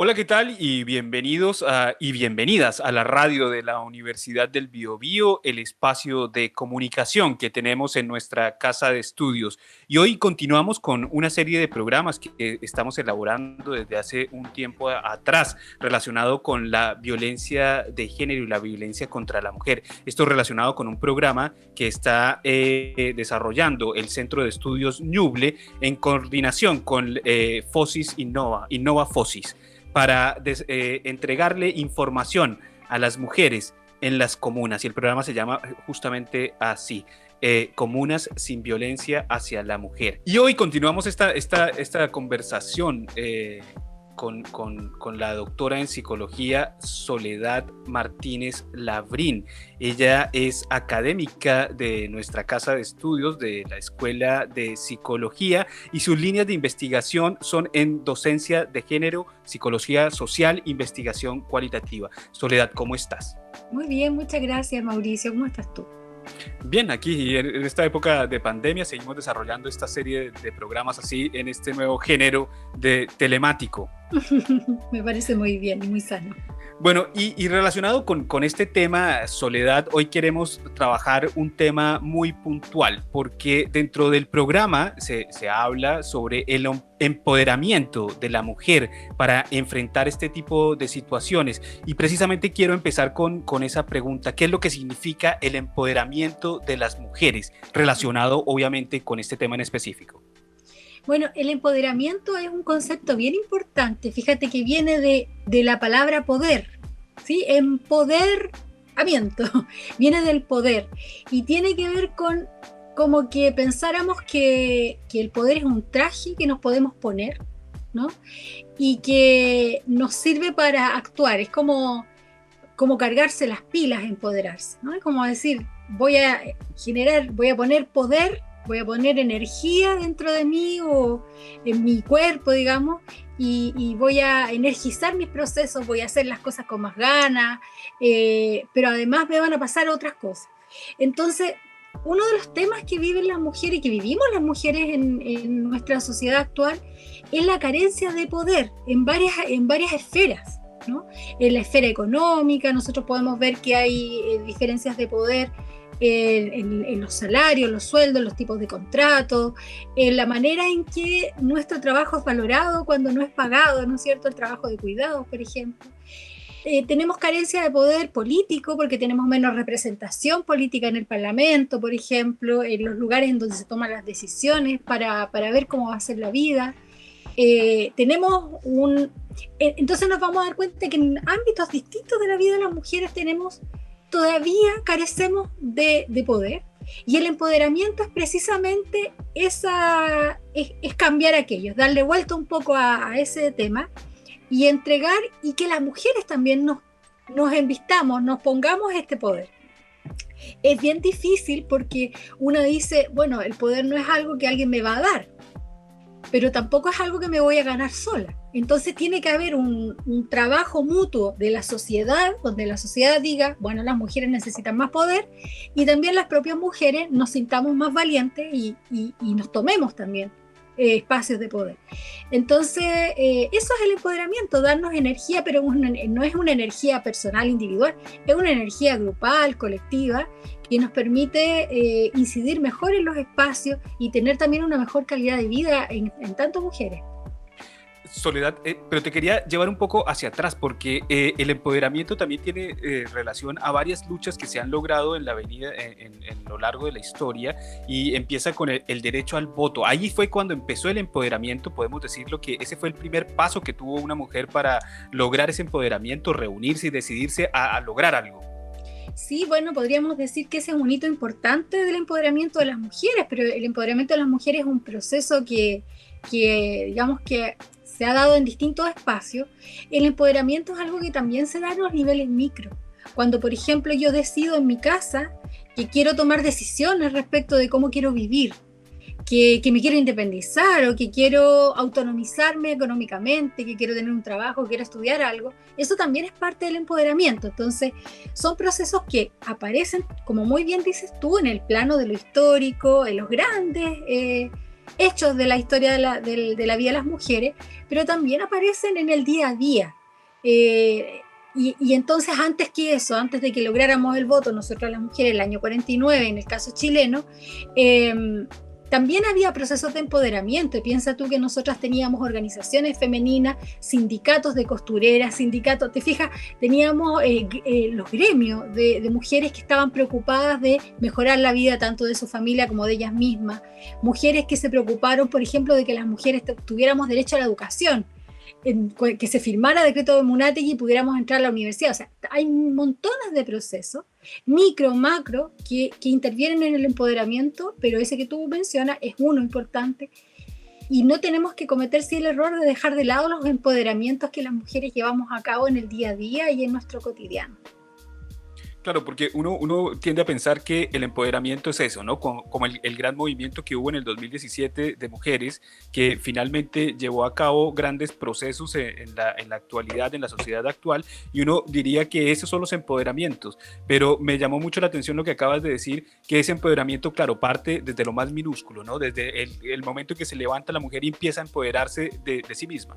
Hola, ¿qué tal? Y bienvenidos y bienvenidas a la radio de la Universidad del Biobío, el espacio de comunicación que tenemos en nuestra casa de estudios. Y hoy continuamos con una serie de programas que estamos elaborando desde hace un tiempo atrás, relacionado con la violencia de género y la violencia contra la mujer. Esto relacionado con un programa que está desarrollando el Centro de Estudios Ñuble en coordinación con FOSIS Innova FOSIS, para entregarle información a las mujeres en las comunas. Y el programa se llama justamente así, Comunas sin violencia hacia la mujer. Y hoy continuamos esta conversación con la doctora en psicología Soledad Martínez Labrín. Ella es académica de nuestra casa de estudios de la Escuela de Psicología y sus líneas de investigación son en docencia de género, psicología social, investigación cualitativa. Soledad, ¿cómo estás? Muy bien, muchas gracias, Mauricio. ¿Cómo estás tú? Bien, aquí en esta época de pandemia seguimos desarrollando esta serie de programas así en este nuevo género de telemático. Me parece muy bien y muy sano. Bueno, y relacionado con este tema, Soledad, hoy queremos trabajar un tema muy puntual, porque dentro del programa se habla sobre el empoderamiento de la mujer para enfrentar este tipo de situaciones. Y precisamente quiero empezar con esa pregunta: ¿qué es lo que significa el empoderamiento de las mujeres, relacionado obviamente con este tema en específico? Bueno, el empoderamiento es un concepto bien importante. Fíjate que viene de la palabra poder, ¿sí? Empoderamiento, viene del poder y tiene que ver con como que pensáramos que el poder es un traje que nos podemos poner, ¿no? Y que nos sirve para actuar. Es como cargarse las pilas, empoderarse, ¿no? Es como decir, voy a poner poder, voy a poner energía dentro de mí o en mi cuerpo, digamos, y voy a energizar mis procesos, voy a hacer las cosas con más ganas, pero además me van a pasar otras cosas. Entonces, uno de los temas que viven las mujeres y que vivimos las mujeres en nuestra sociedad actual es la carencia de poder en varias esferas, ¿no? En la esfera económica nosotros podemos ver que hay diferencias de poder en los salarios, los sueldos, los tipos de contratos, en la manera en que nuestro trabajo es valorado cuando no es pagado, ¿no es cierto? El trabajo de cuidados, por ejemplo. Tenemos carencia de poder político porque tenemos menos representación política en el Parlamento, por ejemplo, en los lugares en donde se toman las decisiones para ver cómo va a ser la vida. Entonces nos vamos a dar cuenta que en ámbitos distintos de la vida de las mujeres todavía carecemos de poder, y el empoderamiento es precisamente es cambiar aquello, darle vuelta un poco a ese tema y entregar, y que las mujeres también nos envistamos, nos pongamos este poder. Es bien difícil porque uno dice, bueno, el poder no es algo que alguien me va a dar, pero tampoco es algo que me voy a ganar sola. Entonces tiene que haber un trabajo mutuo de la sociedad, donde la sociedad diga, bueno, las mujeres necesitan más poder, y también las propias mujeres nos sintamos más valientes y nos tomemos también espacios de poder. Entonces, eso es el empoderamiento, darnos energía, pero no es una energía personal, individual, es una energía grupal, colectiva, que nos permite incidir mejor en los espacios y tener también una mejor calidad de vida en tantas mujeres. Soledad, pero te quería llevar un poco hacia atrás, porque el empoderamiento también tiene relación a varias luchas que se han logrado en la avenida, en lo largo de la historia, y empieza con el derecho al voto. Ahí fue cuando empezó el empoderamiento, podemos decirlo, que ese fue el primer paso que tuvo una mujer para lograr ese empoderamiento, reunirse y decidirse a lograr algo. Sí, bueno, podríamos decir que ese es un hito importante del empoderamiento de las mujeres, pero el empoderamiento de las mujeres es un proceso que digamos que se ha dado en distintos espacios. El empoderamiento es algo que también se da en los niveles micro. Cuando, por ejemplo, yo decido en mi casa que quiero tomar decisiones respecto de cómo quiero vivir, que me quiero independizar o que quiero autonomizarme económicamente, que quiero tener un trabajo, que quiero estudiar algo, eso también es parte del empoderamiento. Entonces, son procesos que aparecen, como muy bien dices tú, en el plano de lo histórico, en los grandes hechos de la historia de la vida de las mujeres, pero también aparecen en el día a día. Y entonces, antes que eso, antes de que lográramos el voto, nosotros las mujeres, el año 49, en el caso chileno, también había procesos de empoderamiento. Y piensa tú que nosotras teníamos organizaciones femeninas, sindicatos de costureras, sindicatos, te fijas, teníamos los gremios de mujeres que estaban preocupadas de mejorar la vida tanto de su familia como de ellas mismas. Mujeres que se preocuparon, por ejemplo, de que las mujeres tuviéramos derecho a la educación, que se firmara el decreto de Munátegui y pudiéramos entrar a la universidad. O sea, hay montones de procesos, micro, macro, que intervienen en el empoderamiento, pero ese que tú mencionas es uno importante, y no tenemos que cometer el error de dejar de lado los empoderamientos que las mujeres llevamos a cabo en el día a día y en nuestro cotidiano. Claro, porque uno tiende a pensar que el empoderamiento es eso, ¿no? Como el gran movimiento que hubo en el 2017 de mujeres, que finalmente llevó a cabo grandes procesos en la actualidad, en la sociedad actual, y uno diría que esos son los empoderamientos. Pero me llamó mucho la atención lo que acabas de decir, que ese empoderamiento, claro, parte desde lo más minúsculo, ¿no? Desde el momento en que se levanta la mujer y empieza a empoderarse de sí misma.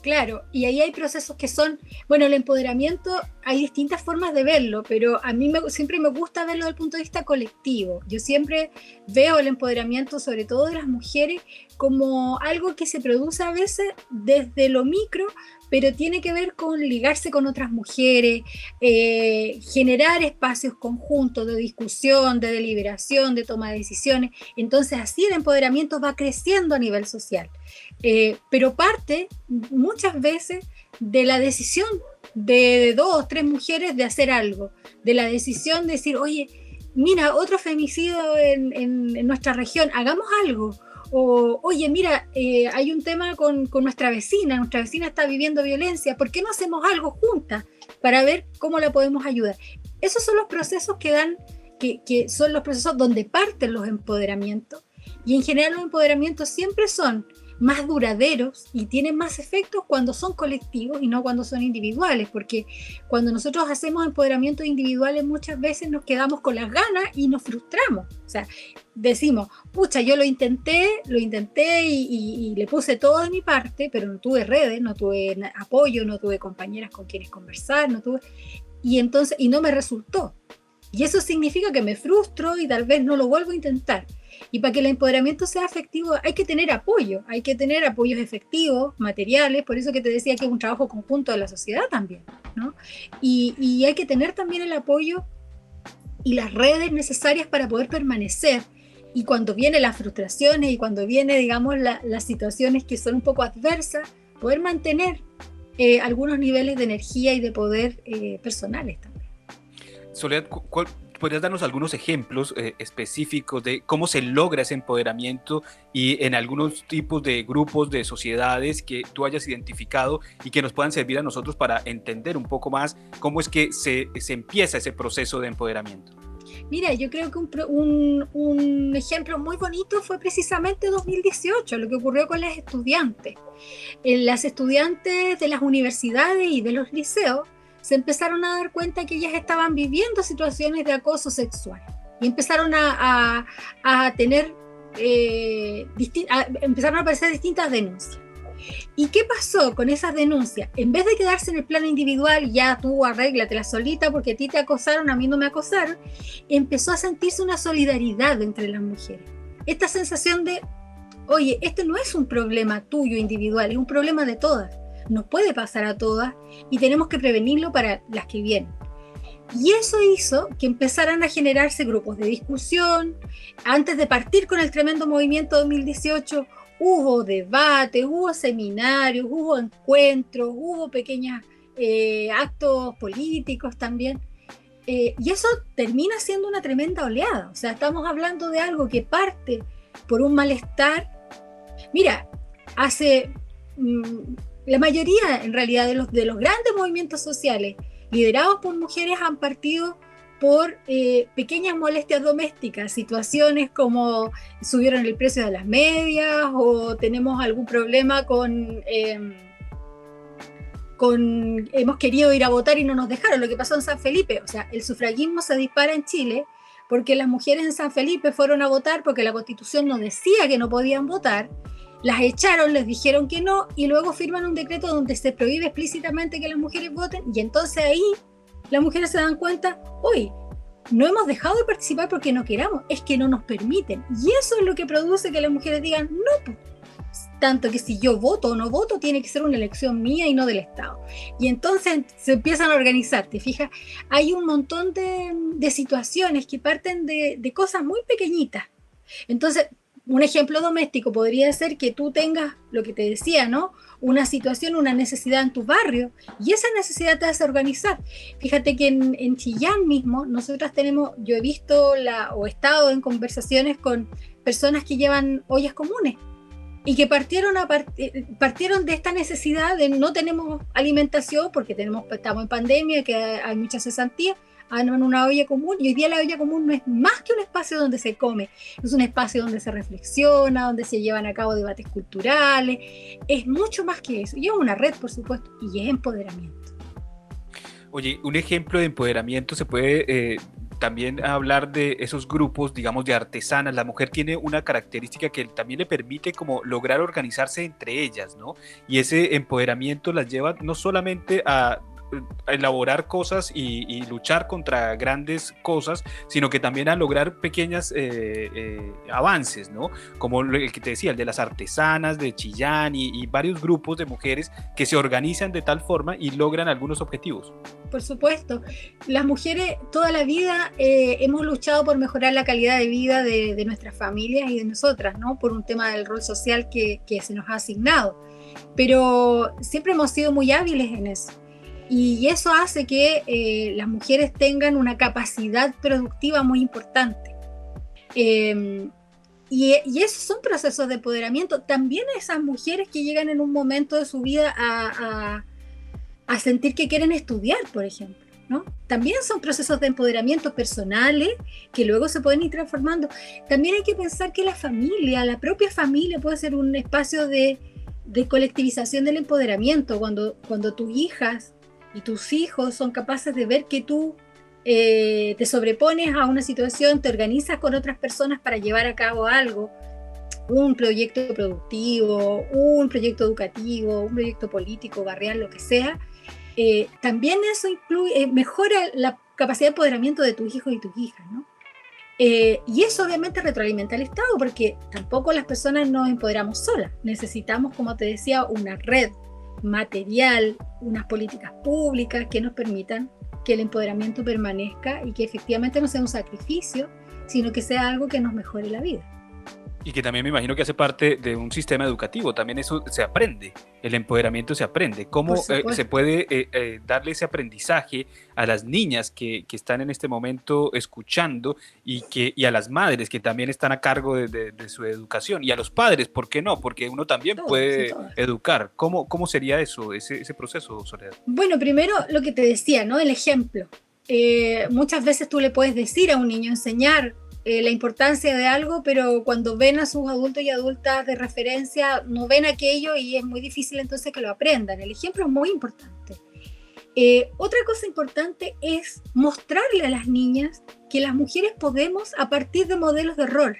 Claro, y ahí hay procesos que son, bueno, el empoderamiento, hay distintas formas de verlo, pero a mí siempre me gusta verlo desde el punto de vista colectivo. Yo siempre veo el empoderamiento, sobre todo de las mujeres, como algo que se produce a veces desde lo micro, pero tiene que ver con ligarse con otras mujeres, generar espacios conjuntos de discusión, de deliberación, de toma de decisiones. Entonces así el empoderamiento va creciendo a nivel social. Pero parte muchas veces de la decisión de 2 o 3 mujeres de hacer algo, de la decisión de decir, oye, mira, otro femicidio en nuestra región, hagamos algo. O, oye, mira, hay un tema con nuestra vecina está viviendo violencia, ¿por qué no hacemos algo juntas para ver cómo la podemos ayudar? Esos son los procesos que son los procesos donde parten los empoderamientos, y en general los empoderamientos siempre son más duraderos y tienen más efectos cuando son colectivos y no cuando son individuales, porque cuando nosotros hacemos empoderamientos individuales muchas veces nos quedamos con las ganas y nos frustramos. O sea, decimos, pucha, yo lo intenté y le puse todo de mi parte, pero no tuve redes, no tuve apoyo, no tuve compañeras con quienes conversar, y no me resultó. Y eso significa que me frustro y tal vez no lo vuelvo a intentar. Y para que el empoderamiento sea efectivo hay que tener apoyo, hay que tener apoyos efectivos, materiales, por eso que te decía que es un trabajo conjunto de la sociedad también, ¿no? Y hay que tener también el apoyo y las redes necesarias para poder permanecer. Y cuando vienen las frustraciones y cuando vienen, digamos, las situaciones que son un poco adversas, poder mantener algunos niveles de energía y de poder personales también. Soledad, ¿podrías darnos algunos ejemplos específicos de cómo se logra ese empoderamiento y en algunos tipos de grupos, de sociedades que tú hayas identificado y que nos puedan servir a nosotros para entender un poco más cómo es que se empieza ese proceso de empoderamiento? Mira, yo creo que un ejemplo muy bonito fue precisamente 2018, lo que ocurrió con las estudiantes. Las estudiantes de las universidades y de los liceos se empezaron a dar cuenta que ellas estaban viviendo situaciones de acoso sexual y empezaron a tener, empezaron a aparecer distintas denuncias. ¿Y qué pasó con esas denuncias? En vez de quedarse en el plano individual, ya tú arréglatela solita porque a ti te acosaron, a mí no me acosaron, empezó a sentirse una solidaridad entre las mujeres. Esta sensación de, oye, este no es un problema tuyo individual, es un problema de todas. Nos puede pasar a todas y tenemos que prevenirlo para las que vienen. Y eso hizo que empezaran a generarse grupos de discusión. Antes de partir con el tremendo movimiento 2018, hubo debates, hubo seminarios, hubo encuentros, hubo pequeños actos políticos también. Y eso termina siendo una tremenda oleada. O sea, estamos hablando de algo que parte por un malestar. Mira, la mayoría, en realidad, de los grandes movimientos sociales liderados por mujeres han partido por pequeñas molestias domésticas, situaciones como subieron el precio de las medias o tenemos algún problema hemos querido ir a votar y no nos dejaron, lo que pasó en San Felipe. O sea, el sufragismo se dispara en Chile porque las mujeres en San Felipe fueron a votar porque la Constitución no decía que no podían votar, las echaron, les dijeron que no, y luego firman un decreto donde se prohíbe explícitamente que las mujeres voten, y entonces ahí las mujeres se dan cuenta, uy, no hemos dejado de participar porque no queramos, es que no nos permiten. Y eso es lo que produce que las mujeres digan, no, pues, tanto que si yo voto o no voto, tiene que ser una elección mía y no del Estado. Y entonces se empiezan a organizar, ¿te fijas? Hay un montón de situaciones que parten de cosas muy pequeñitas. Entonces, un ejemplo doméstico podría ser que tú tengas, lo que te decía, ¿no? Una situación, una necesidad en tu barrio, y esa necesidad te hace organizar. Fíjate que en Chillán mismo, nosotras tenemos, yo he visto o he estado en conversaciones con personas que llevan ollas comunes, y que partieron de esta necesidad de no tenemos alimentación, porque estamos en pandemia, que hay mucha cesantía, en una olla común, y hoy día la olla común no es más que un espacio donde se come, es un espacio donde se reflexiona, donde se llevan a cabo debates culturales, es mucho más que eso, y es una red, por supuesto, y es empoderamiento. Oye, un ejemplo de empoderamiento se puede también hablar de esos grupos, digamos, de artesanas. La mujer tiene una característica que también le permite como lograr organizarse entre ellas, ¿no? Y ese empoderamiento las lleva no solamente a elaborar cosas y luchar contra grandes cosas, sino que también a lograr pequeñas avances, ¿no? Como el que te decía, el de las artesanas de Chillán y varios grupos de mujeres que se organizan de tal forma y logran algunos objetivos. Por supuesto, las mujeres toda la vida hemos luchado por mejorar la calidad de vida de nuestras familias y de nosotras, ¿no? Por un tema del rol social que se nos ha asignado, pero siempre hemos sido muy hábiles en eso. Y eso hace que las mujeres tengan una capacidad productiva muy importante. Y esos son procesos de empoderamiento. También esas mujeres que llegan en un momento de su vida a sentir que quieren estudiar, por ejemplo, ¿no? También son procesos de empoderamiento personales que luego se pueden ir transformando. También hay que pensar que la propia familia puede ser un espacio de colectivización del empoderamiento, cuando tus hijas y tus hijos son capaces de ver que tú te sobrepones a una situación, te organizas con otras personas para llevar a cabo algo, un proyecto productivo, un proyecto educativo, un proyecto político, barrial, lo que sea, también eso mejora la capacidad de empoderamiento de tus hijos y tus hijas, ¿no? Y eso obviamente retroalimenta al Estado, porque tampoco las personas nos empoderamos solas, necesitamos, como te decía, una red material, unas políticas públicas que nos permitan que el empoderamiento permanezca y que efectivamente no sea un sacrificio, sino que sea algo que nos mejore la vida. Y que también me imagino que hace parte de un sistema educativo, también eso se aprende, el empoderamiento se aprende. ¿Cómo se puede darle ese aprendizaje a las niñas que están en este momento escuchando y a las madres que también están a cargo de su educación? Y a los padres, ¿por qué no? Porque uno también puede educar. ¿Cómo sería eso, ese proceso, Soledad? Bueno, primero lo que te decía, ¿no? El ejemplo. Muchas veces tú le puedes decir a un niño, enseñar la importancia de algo, pero cuando ven a sus adultos y adultas de referencia, no ven aquello y es muy difícil entonces que lo aprendan. El ejemplo es muy importante. Otra cosa importante es mostrarle a las niñas que las mujeres podemos, a partir de modelos de rol,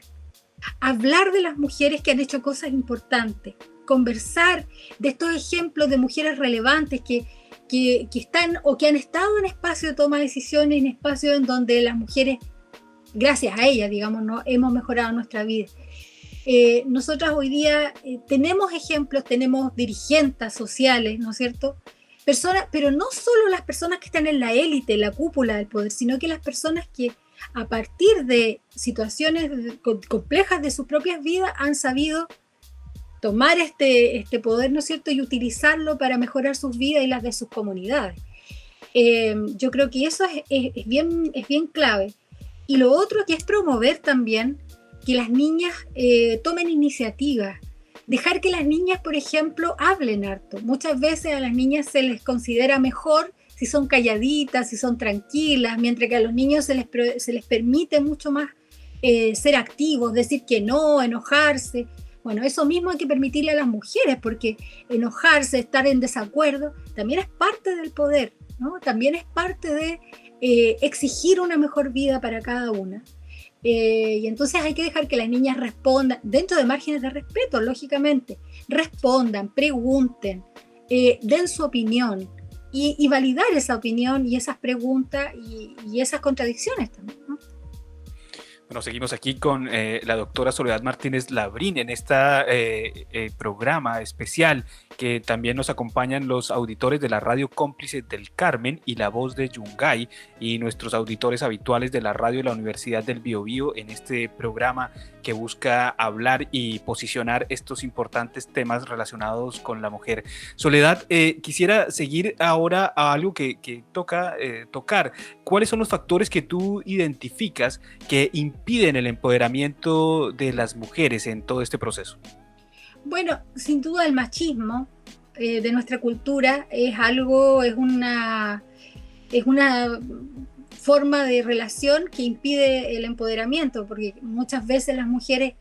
hablar de las mujeres que han hecho cosas importantes, conversar de estos ejemplos de mujeres relevantes que están o que han estado en espacios de toma de decisiones, en espacios en donde las mujeres, gracias a ellas, digamos, ¿no?, hemos mejorado nuestra vida. Nosotras hoy día tenemos ejemplos, tenemos dirigentes sociales, ¿no es cierto? Personas, pero no solo las personas que están en la élite, la cúpula del poder, sino que las personas que a partir de situaciones complejas de sus propias vidas han sabido tomar este poder, ¿no es cierto?, y utilizarlo para mejorar sus vidas y las de sus comunidades. Yo creo que eso es bien clave. Y lo otro que es promover también que las niñas tomen iniciativas, dejar que las niñas, por ejemplo, hablen harto. Muchas veces a las niñas se les considera mejor si son calladitas, si son tranquilas, mientras que a los niños se les permite mucho más ser activos, decir que no, enojarse. Bueno, eso mismo hay que permitirle a las mujeres, porque enojarse, estar en desacuerdo, también es parte del poder, ¿no? También es parte de exigir una mejor vida para cada una. Y entonces hay que dejar que las niñas respondan, dentro de márgenes de respeto, lógicamente, respondan, pregunten, den su opinión y validar esa opinión y esas preguntas y esas contradicciones también, ¿no? Bueno, seguimos aquí con la doctora Soledad Martínez Labrín en este programa especial que también nos acompañan los auditores de la radio Cómplices del Carmen y La Voz de Yungay y nuestros auditores habituales de la radio de la Universidad del Biobío en este programa que busca hablar y posicionar estos importantes temas relacionados con la mujer. Soledad, quisiera seguir ahora a algo que toca tocar. ¿Cuáles son los factores que tú identificas que impiden el empoderamiento de las mujeres en todo este proceso? Bueno, sin duda el machismo de nuestra cultura es una forma de relación que impide el empoderamiento, porque muchas veces las mujeres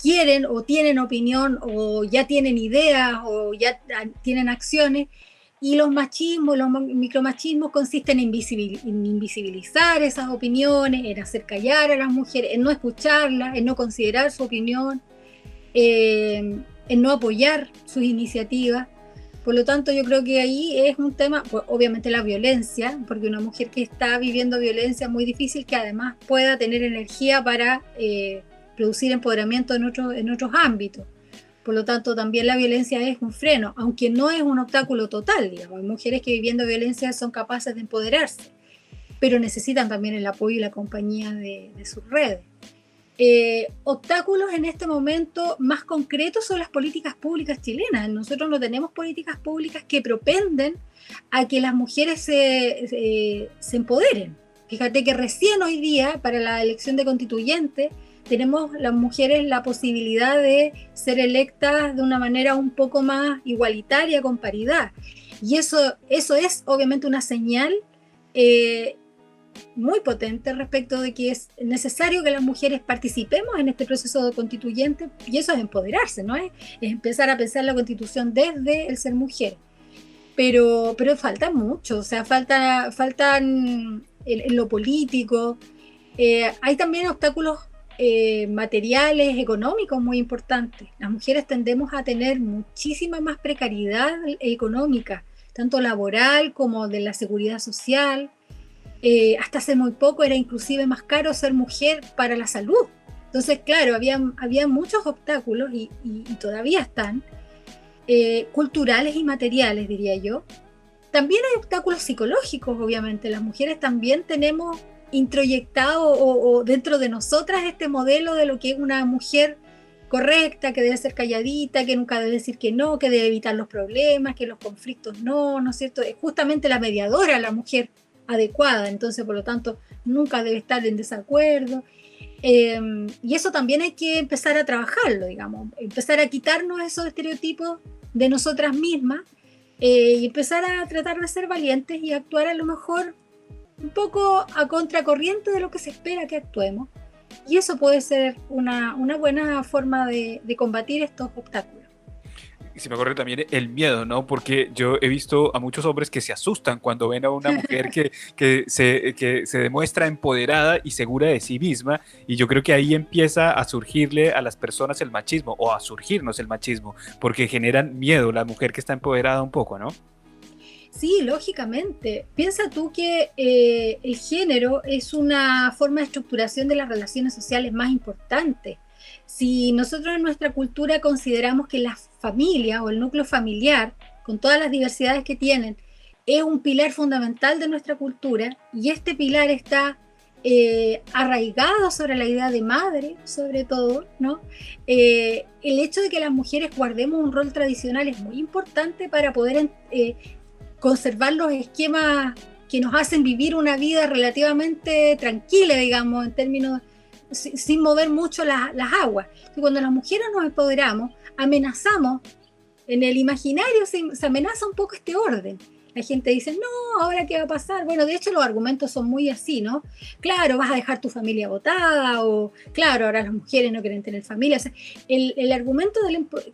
quieren o tienen opinión o ya tienen ideas o ya tienen acciones, y los machismos, los micromachismos consisten en invisibilizar esas opiniones, en hacer callar a las mujeres, en no escucharlas, en no considerar su opinión, en no apoyar sus iniciativas. Por lo tanto, yo creo que ahí es un tema, pues, obviamente la violencia, porque una mujer que está viviendo violencia es muy difícil que además pueda tener energía para producir empoderamiento en otros ámbitos. Por lo tanto, también la violencia es un freno, aunque no es un obstáculo total, digamos. Hay mujeres que viviendo violencia son capaces de empoderarse, pero necesitan también el apoyo y la compañía de sus redes. Obstáculos en este momento más concretos son las políticas públicas chilenas. Nosotros no tenemos políticas públicas que propenden a que las mujeres se empoderen. Fíjate que recién hoy día, para la elección de constituyentes, tenemos las mujeres la posibilidad de ser electas de una manera un poco más igualitaria, con paridad. Y eso es obviamente una señal muy potente respecto de que es necesario que las mujeres participemos en este proceso constituyente, y eso es empoderarse, ¿no? Es empezar a pensar la constitución desde el ser mujer. Pero falta mucho, o sea, faltan en lo político. Hay también obstáculos materiales, económicos muy importantes. Las mujeres tendemos a tener muchísima más precariedad económica, tanto laboral como de la seguridad social. Hasta hace muy poco era inclusive más caro ser mujer para la salud. Entonces, claro, había muchos obstáculos y todavía están, culturales y materiales, diría yo. También hay obstáculos psicológicos, obviamente. Las mujeres también tenemos introyectado o dentro de nosotras este modelo de lo que es una mujer correcta, que debe ser calladita, que nunca debe decir que no, que debe evitar los problemas, que los conflictos no es cierto. Es justamente la mediadora, la mujer adecuada, entonces por lo tanto nunca debe estar en desacuerdo, y eso también hay que empezar a trabajarlo, digamos, empezar a quitarnos esos estereotipos de nosotras mismas, y empezar a tratar de ser valientes y actuar a lo mejor un poco a contracorriente de lo que se espera que actuemos, y eso puede ser una buena forma de combatir estos obstáculos. Y se me ocurre también el miedo, ¿no? Porque yo he visto a muchos hombres que se asustan cuando ven a una mujer que se demuestra empoderada y segura de sí misma, y yo creo que ahí empieza a surgirle a las personas el machismo, o a surgirnos el machismo, porque generan miedo la mujer que está empoderada un poco, ¿no? Sí, lógicamente. Piensa tú que el género es una forma de estructuración de las relaciones sociales más importante. Si nosotros en nuestra cultura consideramos que la familia o el núcleo familiar, con todas las diversidades que tienen, es un pilar fundamental de nuestra cultura, y este pilar está arraigado sobre la idea de madre, sobre todo, ¿no? El hecho de que las mujeres guardemos un rol tradicional es muy importante para poder conservar los esquemas que nos hacen vivir una vida relativamente tranquila, digamos, en términos sin mover mucho las aguas. Y cuando las mujeres nos empoderamos, amenazamos, en el imaginario se amenaza un poco este orden. La gente dice, no, ¿ahora qué va a pasar? Bueno, de hecho los argumentos son muy así, ¿no? Claro, vas a dejar tu familia botada, o claro, ahora las mujeres no quieren tener familia. O sea, el argumento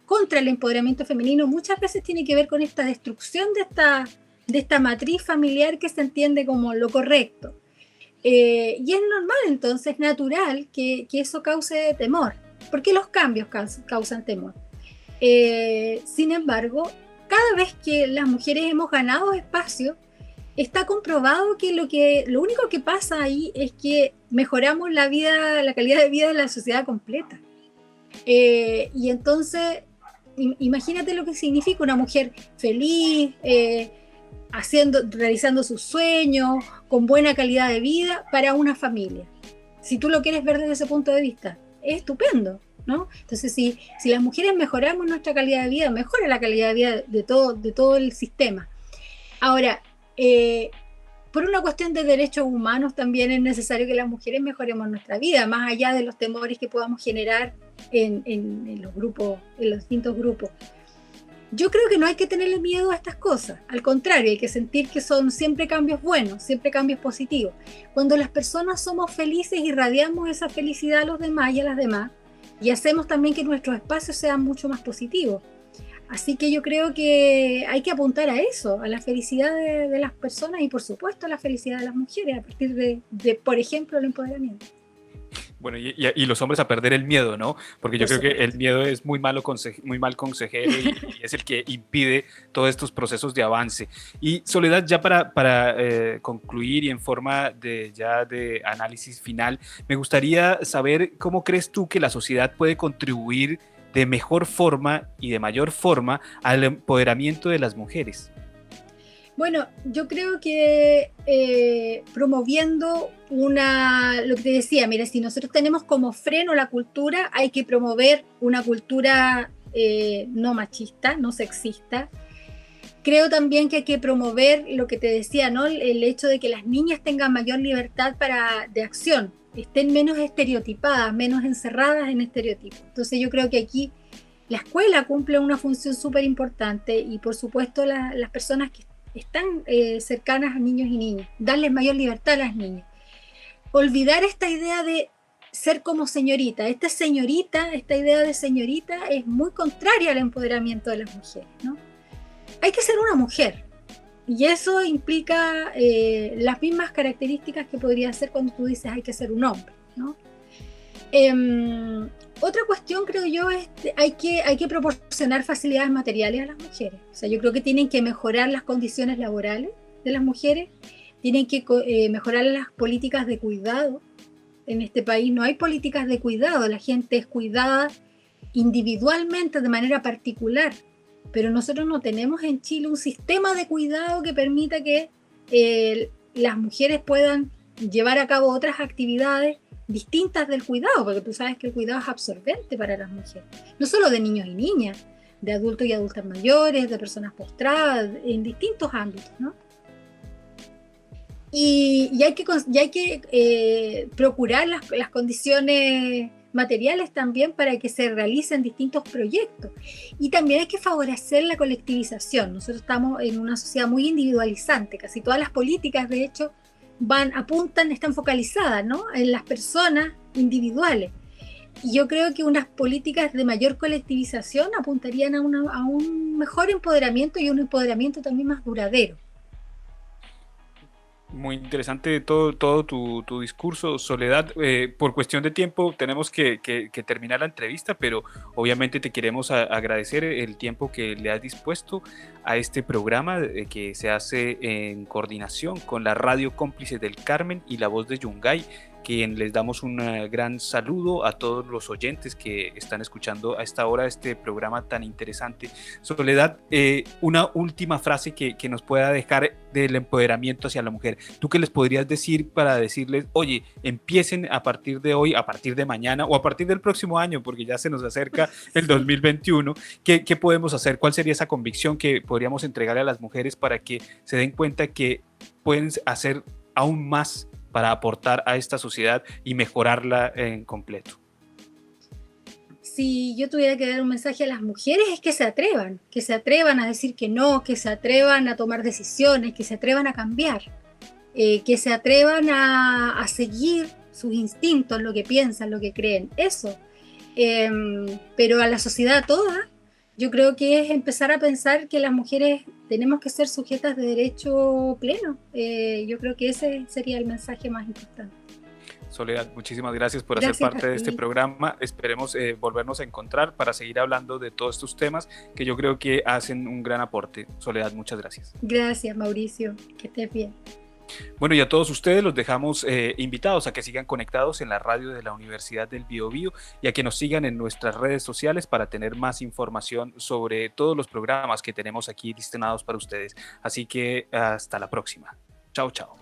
contra el empoderamiento femenino muchas veces tiene que ver con esta destrucción de esta matriz familiar que se entiende como lo correcto. Y es normal, entonces, natural que eso cause temor, porque los cambios causan temor. Sin embargo, cada vez que las mujeres hemos ganado espacio, está comprobado que lo único que pasa ahí es que mejoramos la calidad de vida de la sociedad completa. Y entonces, imagínate lo que significa una mujer feliz, realizando sus sueños, con buena calidad de vida para una familia. Si tú lo quieres ver desde ese punto de vista, es estupendo, ¿no? Entonces, si las mujeres mejoramos nuestra calidad de vida, mejora la calidad de vida de todo el sistema. Ahora, por una cuestión de derechos humanos también es necesario que las mujeres mejoremos nuestra vida, más allá de los temores que podamos generar en los grupos, en los distintos grupos. Yo creo que no hay que tenerle miedo a estas cosas, al contrario, hay que sentir que son siempre cambios buenos, siempre cambios positivos. Cuando las personas somos felices, irradiamos esa felicidad a los demás y a las demás, y hacemos también que nuestros espacios sean mucho más positivos. Así que yo creo que hay que apuntar a eso, a la felicidad de las personas y por supuesto a la felicidad de las mujeres, a partir de por ejemplo, el empoderamiento. Bueno, y los hombres a perder el miedo, ¿no? Porque yo creo que el miedo es muy mal consejero y es el que impide todos estos procesos de avance. Y Soledad, ya para concluir y en forma de análisis final, me gustaría saber cómo crees tú que la sociedad puede contribuir de mejor forma y de mayor forma al empoderamiento de las mujeres. Bueno, yo creo que promoviendo lo que te decía, mira, si nosotros tenemos como freno la cultura, hay que promover una cultura no machista, no sexista. Creo también que hay que promover lo que te decía, ¿no? El hecho de que las niñas tengan mayor libertad de acción, estén menos estereotipadas, menos encerradas en estereotipos. Entonces yo creo que aquí la escuela cumple una función súper importante y por supuesto las personas que están cercanas a niños y niñas, darles mayor libertad a las niñas. Olvidar esta idea de ser como señorita. Esta idea de señorita es muy contraria al empoderamiento de las mujeres, ¿no? Hay que ser una mujer y eso implica las mismas características que podría ser cuando tú dices hay que ser un hombre, ¿no? Otra cuestión, creo yo, es hay que proporcionar facilidades materiales a las mujeres. O sea, yo creo que tienen que mejorar las condiciones laborales de las mujeres, tienen que mejorar las políticas de cuidado. En este país no hay políticas de cuidado, la gente es cuidada individualmente, de manera particular, pero nosotros no tenemos en Chile un sistema de cuidado que permita que las mujeres puedan llevar a cabo otras actividades distintas del cuidado, porque tú sabes que el cuidado es absorbente para las mujeres, no solo de niños y niñas, de adultos y adultas mayores, de personas postradas, en distintos ámbitos, ¿no? Y hay que procurar las condiciones materiales también para que se realicen distintos proyectos. Y también hay que favorecer la colectivización. Nosotros estamos en una sociedad muy individualizante, casi todas las políticas, de hecho, están focalizadas, ¿no?, en las personas individuales. Y yo creo que unas políticas de mayor colectivización apuntarían a un mejor empoderamiento y un empoderamiento también más duradero. Muy interesante todo tu discurso, Soledad. Por cuestión de tiempo tenemos que terminar la entrevista, pero obviamente te queremos agradecer el tiempo que le has dispuesto a este programa que se hace en coordinación con la Radio Cómplices del Carmen y La Voz de Yungay, quien les damos un gran saludo a todos los oyentes que están escuchando a esta hora este programa tan interesante. Soledad, una última frase que nos pueda dejar del empoderamiento hacia la mujer. ¿Tú qué les podrías decir para decirles, oye, empiecen a partir de hoy, a partir de mañana o a partir del próximo año, porque ya se nos acerca el 2021, ¿qué podemos hacer? ¿Cuál sería esa convicción que podríamos entregarle a las mujeres para que se den cuenta que pueden hacer aún más para aportar a esta sociedad y mejorarla en completo? Si yo tuviera que dar un mensaje a las mujeres es que se atrevan a decir que no, que se atrevan a tomar decisiones, que se atrevan a cambiar, que se atrevan a seguir sus instintos, lo que piensan, lo que creen, eso. Pero a la sociedad toda Yo creo que es empezar a pensar que las mujeres tenemos que ser sujetas de derecho pleno. Yo creo que ese sería el mensaje más importante. Soledad, muchísimas gracias por hacer Gracias parte a de este ti. programa. Esperemos volvernos a encontrar para seguir hablando de todos estos temas que yo creo que hacen un gran aporte. Soledad, muchas gracias. Gracias, Mauricio. Que estés bien. Bueno, y a todos ustedes los dejamos invitados a que sigan conectados en la radio de la Universidad del Biobío y a que nos sigan en nuestras redes sociales para tener más información sobre todos los programas que tenemos aquí destinados para ustedes. Así que hasta la próxima. Chao, chao.